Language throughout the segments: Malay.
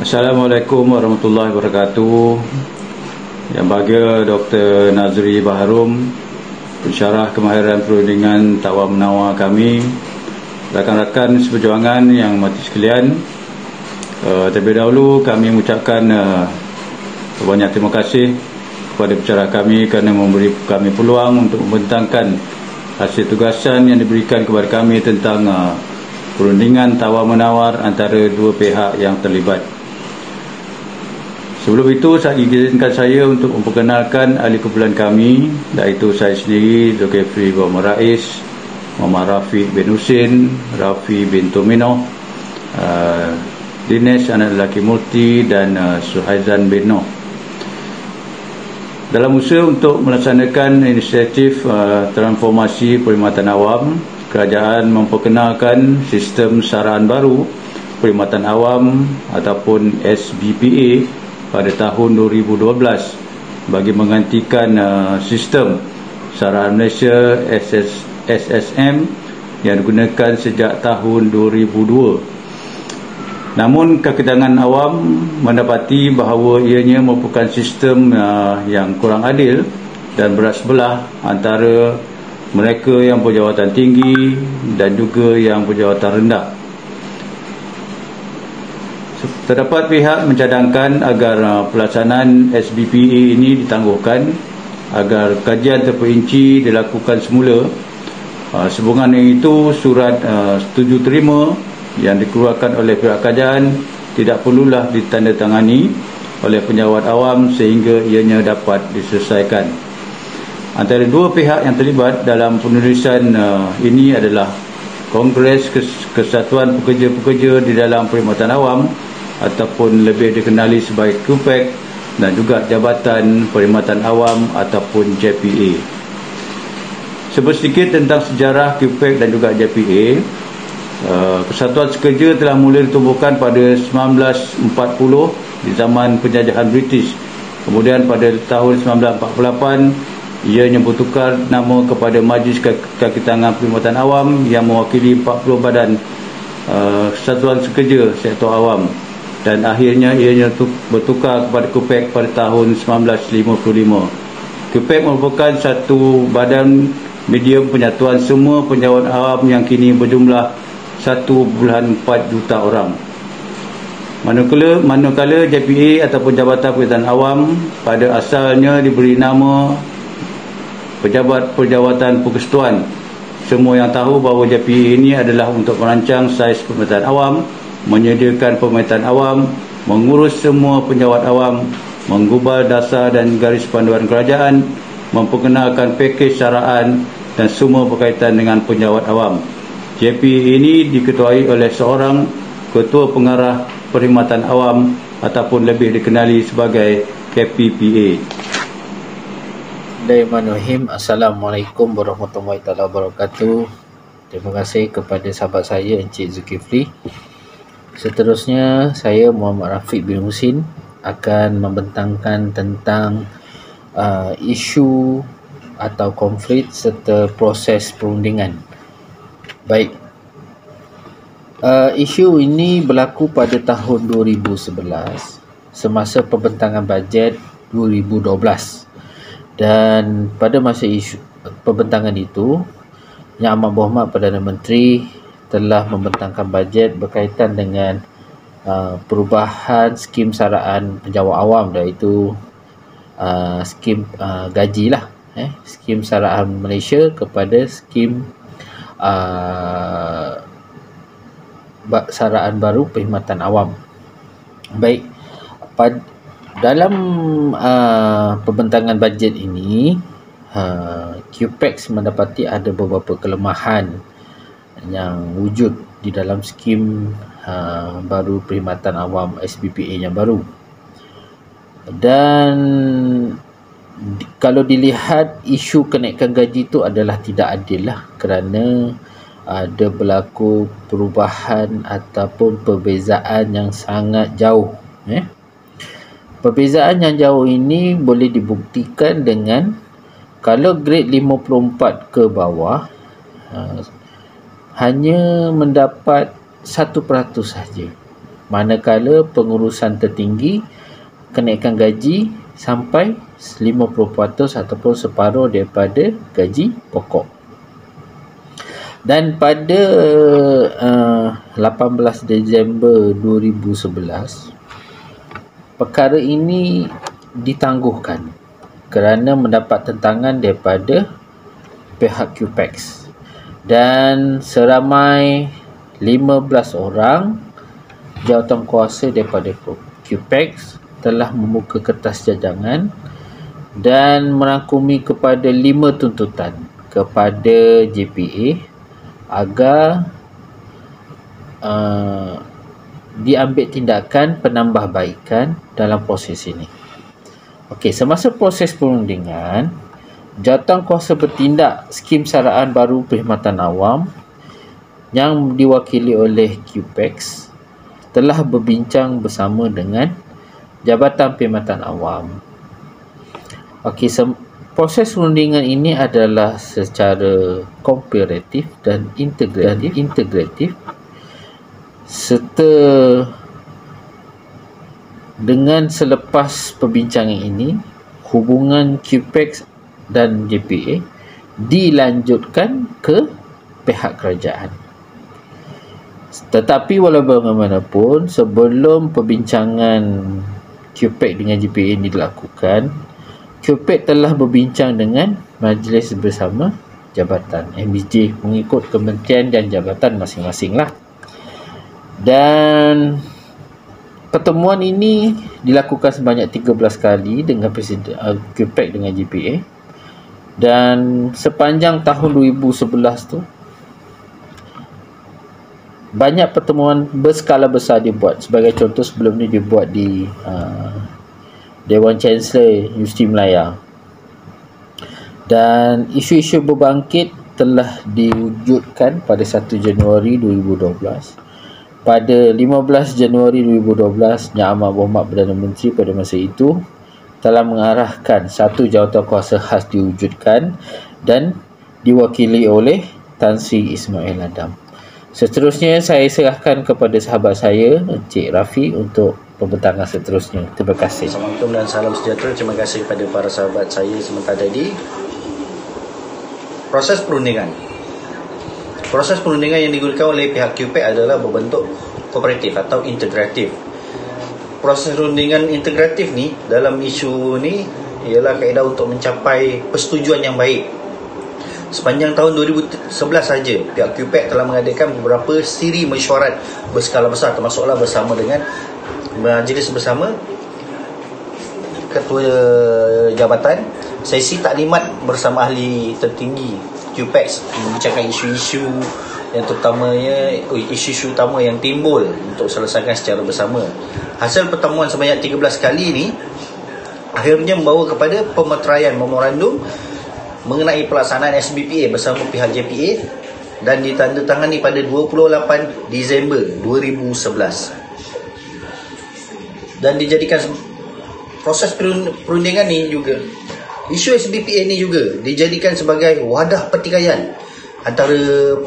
Assalamualaikum warahmatullahi wabarakatuh. Yang bahagia Dr. Nazri Baharum, pensyarah kemahiran perundingan tawar menawar kami, rakan-rakan seperjuangan yang mati sekalian. Terlebih dahulu kami mengucapkan banyak terima kasih kepada pensyarah kami kerana memberi kami peluang untuk membentangkan hasil tugasan yang diberikan kepada kami tentang perundingan tawar menawar antara dua pihak yang terlibat. Sebelum itu, izinkan saya untuk memperkenalkan ahli kumpulan kami, iaitu saya sendiri, Zulkifli Muhammad Rais, Muhammad Rafiq bin Husin, Rafi bin Tomino, Dinesh anak lelaki Murti dan Suhaizan bin Noh. Dalam usaha untuk melaksanakan inisiatif transformasi perkhidmatan awam, kerajaan memperkenalkan sistem saraan baru perkhidmatan awam ataupun SBPA pada tahun 2012 bagi menggantikan sistem saraan Malaysia SSM yang digunakan sejak tahun 2002. Namun kakitangan awam mendapati bahawa ianya merupakan sistem yang kurang adil dan berat sebelah antara mereka yang berjawatan tinggi dan juga yang berjawatan rendah. Terdapat pihak mencadangkan agar pelaksanaan SBPA ini ditangguhkan agar kajian terperinci dilakukan semula. Sehubungan itu, surat setuju terima yang dikeluarkan oleh pihak kerajaan tidak perlulah ditandatangani oleh penjawat awam sehingga ianya dapat diselesaikan. Antara dua pihak yang terlibat dalam penulisan ini adalah Kongres Kesatuan Pekerja-Pekerja di dalam Perkhidmatan Awam ataupun lebih dikenali sebagai KUPEC dan juga Jabatan Perkhidmatan Awam ataupun JPA. Sedikit tentang sejarah KUPEC dan juga JPA. Kesatuan Sekerja telah mula ditubuhkan pada 1940 di zaman penjajahan British. Kemudian pada tahun 1948 ianya bertukar nama kepada Majlis Kakitangan Perkhidmatan Awam yang mewakili 40 badan Kesatuan Sekerja sektor awam, dan akhirnya ianya bertukar kepada KUPEC pada tahun 1955. KUPEC merupakan satu badan medium penyatuan semua penjawat awam yang kini berjumlah 1.4 juta orang. Manakala JPA ataupun Jabatan Perkhidmatan Awam pada asalnya diberi nama Pejabat Perjawatan Persekutuan. Semua yang tahu bahawa JPA ini adalah untuk merancang saiz perkhidmatan awam, menyediakan perkhidmatan awam, mengurus semua penjawat awam, menggubal dasar dan garis panduan kerajaan, memperkenalkan pakej saraan dan semua berkaitan dengan penjawat awam. JPA ini diketuai oleh seorang Ketua Pengarah Perkhidmatan Awam ataupun lebih dikenali sebagai KPPA. Bismillahirrahmanirrahim. Assalamualaikum warahmatullahi wabarakatuh. Terima kasih kepada sahabat saya Encik Zulkifli. Seterusnya, saya Muhammad Rafiq bin Husin akan membentangkan tentang isu atau konflik serta proses perundingan. Baik, isu ini berlaku pada tahun 2011 semasa pembentangan bajet 2012, dan pada masa isu pembentangan itu, Yang Amat Berhormat Perdana Menteri telah membentangkan bajet berkaitan dengan perubahan skim saraan penjawat awam, iaitu skim gaji lah, skim saraan Malaysia kepada skim saraan baru perkhidmatan awam. Baik, dalam pembentangan bajet ini, KUPEC mendapati ada beberapa kelemahan yang wujud di dalam skim baru perkhidmatan awam SBPA yang baru. Dan kalau dilihat, isu kenaikan gaji itu adalah tidak adil lah, kerana ada berlaku perubahan ataupun perbezaan yang sangat jauh. Perbezaan yang jauh ini boleh dibuktikan dengan kalau grade 54 ke bawah hanya mendapat 1% sahaja. manakala pengurusan tertinggi kenaikan gaji sampai 50% ataupun separuh daripada gaji pokok. Dan pada 18 Disember 2011, perkara ini ditangguhkan kerana mendapat tentangan daripada pihak QPEX, dan seramai 15 orang jawatankuasa daripada QPEX telah membuka kertas cadangan dan merangkumi kepada 5 tuntutan kepada JPA agar diambil tindakan penambahbaikan dalam proses ini. Okey, semasa proses perundingan, jawatankuasa bertindak skim saraan baru perkhidmatan awam yang diwakili oleh QPEX telah berbincang bersama dengan Jabatan Perkhidmatan Awam. Okey, proses perundingan ini adalah secara komparatif dan integratif, serta dengan selepas perbincangan ini, hubungan QPEX dan JPA dilanjutkan ke pihak kerajaan. Tetapi walau bagaimanapun, sebelum perbincangan QPEX dengan JPA ini dilakukan, QPEX telah berbincang dengan Majlis Bersama Jabatan MBJ mengikut kementerian dan jabatan masing-masing lah. Dan pertemuan ini dilakukan sebanyak 13 kali dengan Presiden QPEX dengan JPA, dan sepanjang tahun 2011 tu banyak pertemuan berskala besar dibuat. Sebagai contoh, sebelum ni dibuat di Dewan Chancellor Universiti Melaya, dan isu-isu berbangkit telah diwujudkan pada 1 Januari 2012. Pada 15 Januari 2012, Yang Amat Berhormat Perdana Menteri pada masa itu telah mengarahkan satu jawatankuasa khas diwujudkan dan diwakili oleh Tan Sri Ismail Adam. Seterusnya saya serahkan kepada sahabat saya, Encik Rafi, untuk pembentangan seterusnya. Terima kasih. Assalamualaikum dan salam sejahtera. Terima kasih kepada para sahabat saya sebentar tadi. Proses perundingan. Proses perundingan yang digunakan oleh pihak QPEX adalah berbentuk kooperatif atau integratif. Proses perundingan integratif ni dalam isu ni ialah kaedah untuk mencapai persetujuan yang baik. Sepanjang tahun 2011 saja, pihak QPEX telah mengadakan beberapa siri mesyuarat berskala besar, termasuklah bersama dengan Majlis Bersama, Ketua Jabatan, sesi taklimat bersama ahli tertinggi QPEX membicarakan isu-isu yang terutamanya isu-isu utama yang timbul untuk selesaikan secara bersama. Hasil pertemuan sebanyak 13 kali ini akhirnya membawa kepada pemeteraian memorandum mengenai pelaksanaan SBPA bersama pihak JPA dan ditandatangani pada 28 Disember 2011. Dan dijadikan proses perundingan ni juga, isu SBPA ni juga dijadikan sebagai wadah pertikaian antara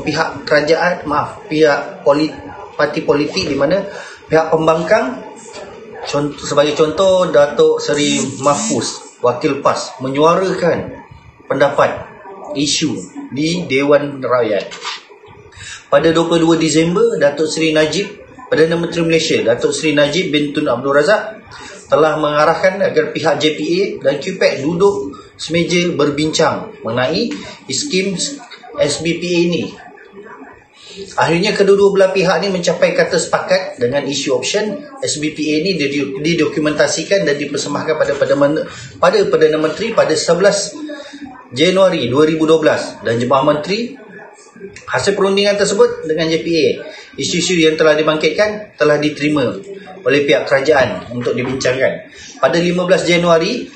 pihak kerajaan, pihak parti politik, di mana pihak pembangkang, sebagai contoh Datuk Seri Mahfuz, Wakil PAS, menyuarakan pendapat isu di Dewan Rakyat. Pada 22 Disember, Datuk Seri Najib, Perdana Menteri Malaysia, Datuk Seri Najib bin Tun Abdul Razak telah mengarahkan agar pihak JPA dan QPEX duduk semeja berbincang mengenai skim SBPA ini. Akhirnya kedua-dua belah pihak ini mencapai kata sepakat dengan isu option SBPA ini didokumentasikan dan dipersembahkan pada Perdana Menteri pada 11 Januari 2012 dan Jemaah Menteri. Hasil perundingan tersebut dengan JPA, isu-isu yang telah dibangkitkan telah diterima oleh pihak kerajaan untuk dibincangkan. Pada 15 Januari,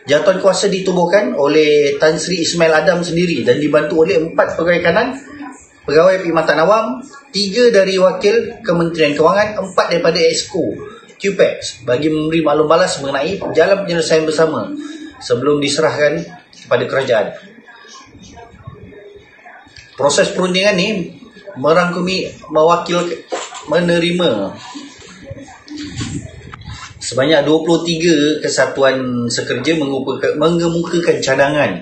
jawatankuasa ditubuhkan oleh Tan Sri Ismail Adam sendiri dan dibantu oleh 4 pegawai kanan, pegawai perkhidmatan awam, 3 dari wakil Kementerian Kewangan, 4 daripada Exco QPEX bagi memberi maklum balas mengenai jalan penyelesaian bersama sebelum diserahkan kepada kerajaan. Proses perundingan ni merangkumi menerima Sebanyak 23 kesatuan sekerja mengemukakan cadangan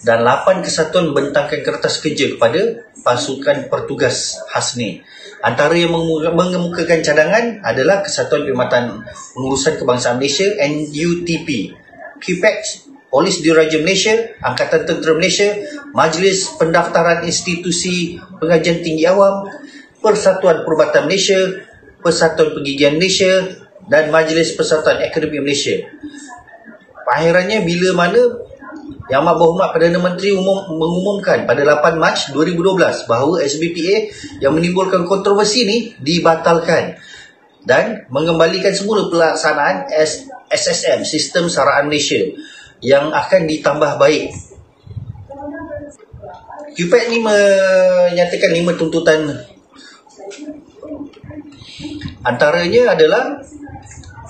dan 8 kesatuan membentangkan kertas kerja kepada pasukan pertugas HASNI. Antara yang mengemukakan cadangan adalah Kesatuan Perkhidmatan Pengurusan Kebangsaan Malaysia NUTP, QPEX, Polis Diraja Malaysia, Angkatan Tentera Malaysia, Majlis Pendaftaran Institusi Pengajian Tinggi Awam, Persatuan Perubatan Malaysia, Persatuan Pergigian Malaysia dan Majlis Persatuan Akademi Malaysia. Akhirannya bila mana Yang Amat Berhormat Perdana Menteri mengumumkan pada 8 Mac 2012 bahawa SBPA yang menimbulkan kontroversi ini dibatalkan dan mengembalikan semula pelaksanaan SSM, Sistem Saraan Malaysia, yang akan ditambah baik. QPEC ni menyatakan 5 tuntutan. Antaranya adalah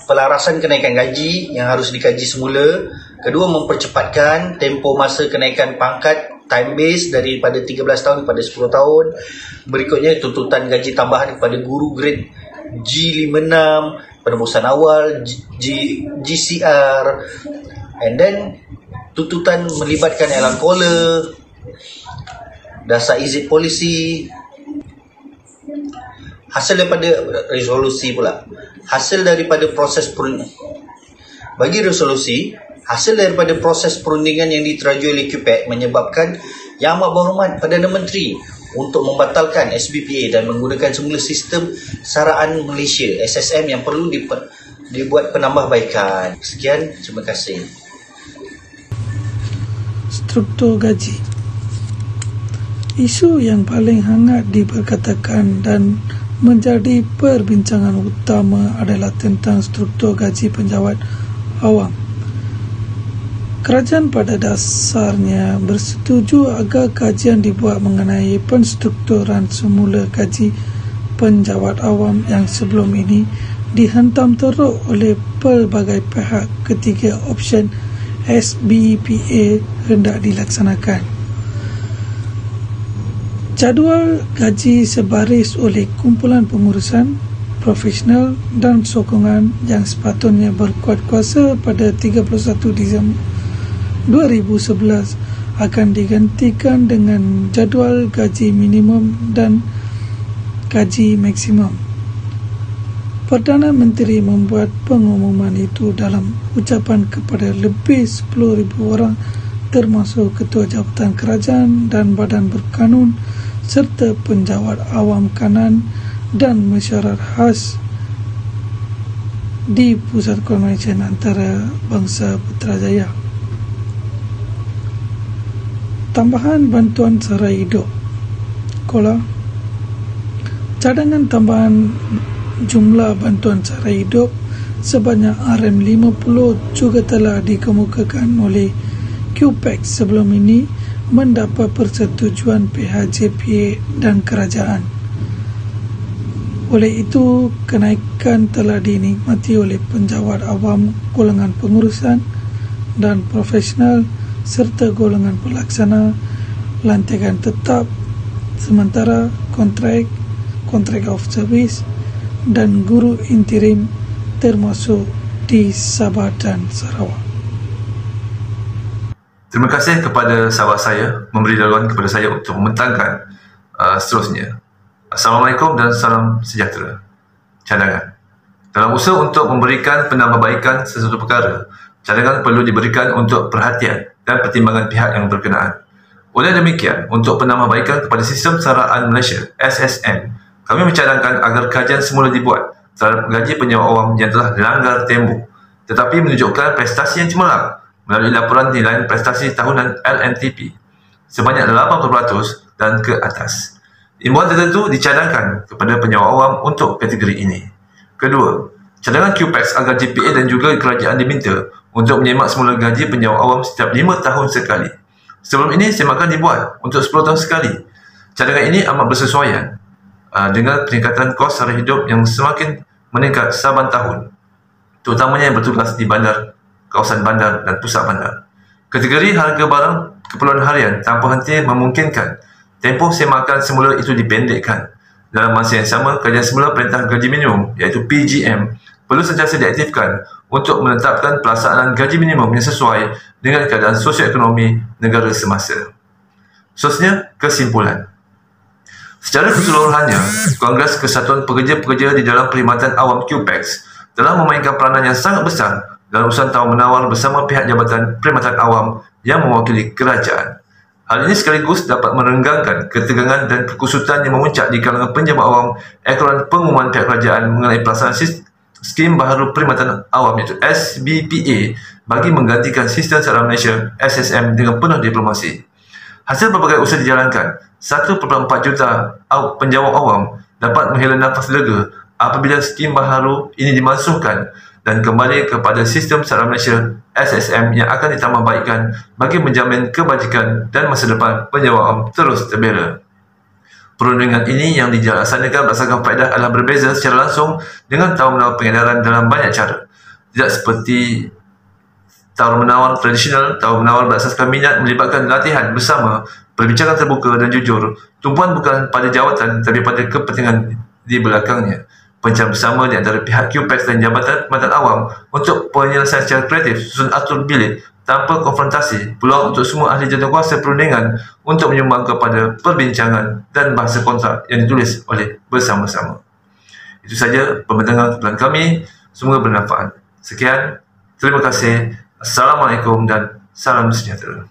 pelarasan kenaikan gaji yang harus dikaji semula. Kedua, mempercepatkan tempoh masa kenaikan pangkat time base daripada 13 tahun kepada 10 tahun. Berikutnya, tuntutan gaji tambahan kepada guru grade G56, penembusan awal, GCR, and then tuntutan melibatkan Alan Kohler, dasar exit policy. Hasil daripada resolusi pula. Hasil daripada proses bagi resolusi, hasil daripada proses perundingan yang diterajui oleh QPEC menyebabkan Yang Amat Berhormat Perdana Menteri untuk membatalkan SBPA dan menggunakan semula sistem saraan Malaysia SSM yang perlu dibuat penambahbaikan. Sekian, terima kasih. Struktur gaji. Isu yang paling hangat diperkatakan dan menjadi perbincangan utama adalah tentang struktur gaji penjawat awam. Kerajaan pada dasarnya bersetuju agar kajian dibuat mengenai penstrukturan semula gaji penjawat awam yang sebelum ini dihentam teruk oleh pelbagai pihak ketika option SBPA hendak dilaksanakan. Jadual gaji sebaris oleh kumpulan pengurusan, profesional dan sokongan yang sepatutnya berkuat kuasa pada 31 Disember 2011 akan digantikan dengan jadual gaji minimum dan gaji maksimum. Perdana Menteri membuat pengumuman itu dalam ucapan kepada lebih 10,000 orang termasuk Ketua Jabatan Kerajaan dan Badan Berkanun serta penjawat awam kanan dan mesyuarat khas di Pusat Konvensyen Antarabangsa Putrajaya. Tambahan bantuan sara hidup. Cadangan tambahan jumlah bantuan sara hidup sebanyak RM50 juga telah dikemukakan oleh QPEC sebelum ini mendapat persetujuan pihak JPA dan kerajaan. Oleh itu, kenaikan telah dinikmati oleh penjawat awam, golongan pengurusan dan profesional serta golongan pelaksana, lantikan tetap, sementara kontrak of service dan guru interim termasuk di Sabah dan Sarawak. Terima kasih kepada sahabat saya memberi laluan kepada saya untuk membentangkan seterusnya. Assalamualaikum dan salam sejahtera. Cadangan. Dalam usaha untuk memberikan penambahbaikan sesuatu perkara, cadangan perlu diberikan untuk perhatian dan pertimbangan pihak yang berkenaan. Oleh demikian, untuk penambahbaikan kepada Sistem Saraan Malaysia (SSM), kami mencadangkan agar kajian semula dibuat terhadap gaji penyewa awam yang telah dilanggar tembuh tetapi menunjukkan prestasi yang cemerlang melalui laporan nilaian prestasi tahunan LNTP sebanyak 80% dan ke atas. Imbuhan tertentu dicadangkan kepada penyewa awam untuk kategori ini. Kedua, cadangan QPEX agar JPA dan juga kerajaan diminta untuk menyemak semula gaji penyewa awam setiap 5 tahun sekali. Sebelum ini, semakan dibuat untuk 10 tahun sekali. Cadangan ini amat bersesuaian dengan peningkatan kos sara hidup yang semakin meningkat saban tahun, terutamanya yang bertugas di bandar, kawasan bandar dan pusat bandar. Kategori harga barang keperluan harian tanpa henti memungkinkan tempoh semakan semula itu dipendekkan. Dalam masa yang sama, kajian semula Perintah Gaji Minimum iaitu PGM perlu sentiasa diaktifkan untuk menetapkan pelaksanaan gaji minimum yang sesuai dengan keadaan sosioekonomi negara semasa. Seterusnya, kesimpulan. Secara keseluruhannya, Kongres Kesatuan Pekerja-Pekerja di dalam Perkhidmatan Awam QPEX telah memainkan peranan yang sangat besar dalam urusan tawar-menawar bersama pihak Jabatan Perkhidmatan Awam yang mewakili kerajaan. Hal ini sekaligus dapat merenggangkan ketegangan dan kekusutan yang memuncak di kalangan penjabat awam ekoran pengumuman pihak kerajaan mengenai pelaksanaan skim baharu perkhidmatan awam iaitu SBPA bagi menggantikan sistem Sara Malaysia SSM dengan penuh diplomasi. Hasil berbagai usaha dijalankan, 1.4 juta penjawat awam dapat menghela nafas lega apabila skim baharu ini dimansuhkan dan kembali kepada sistem Sara Malaysia SSM yang akan ditambahbaikkan bagi menjamin kebajikan dan masa depan penjawat awam terus terbela. Perundingan ini yang dilaksanakan berdasarkan faedah adalah berbeza secara langsung dengan tawar-menawar pengedaran dalam banyak cara. Tidak seperti tawar-menawar tradisional, tawar-menawar berasaskan minat melibatkan latihan bersama, perbincangan terbuka dan jujur. Tumpuan bukan pada jawatan tapi pada kepentingan di belakangnya. Pencarian bersama di antara pihak QPEX dan Jabatan Perkhidmatan Awam untuk penyelesaian secara kreatif susun atur bilik tanpa konfrontasi, peluang untuk semua ahli jawatankuasa perundingan untuk menyumbang kepada perbincangan dan bahasa kontrak yang ditulis oleh bersama-sama. Itu saja pembentangan kumpulan kami. Semoga bermanfaat. Sekian, terima kasih. Assalamualaikum dan salam sejahtera.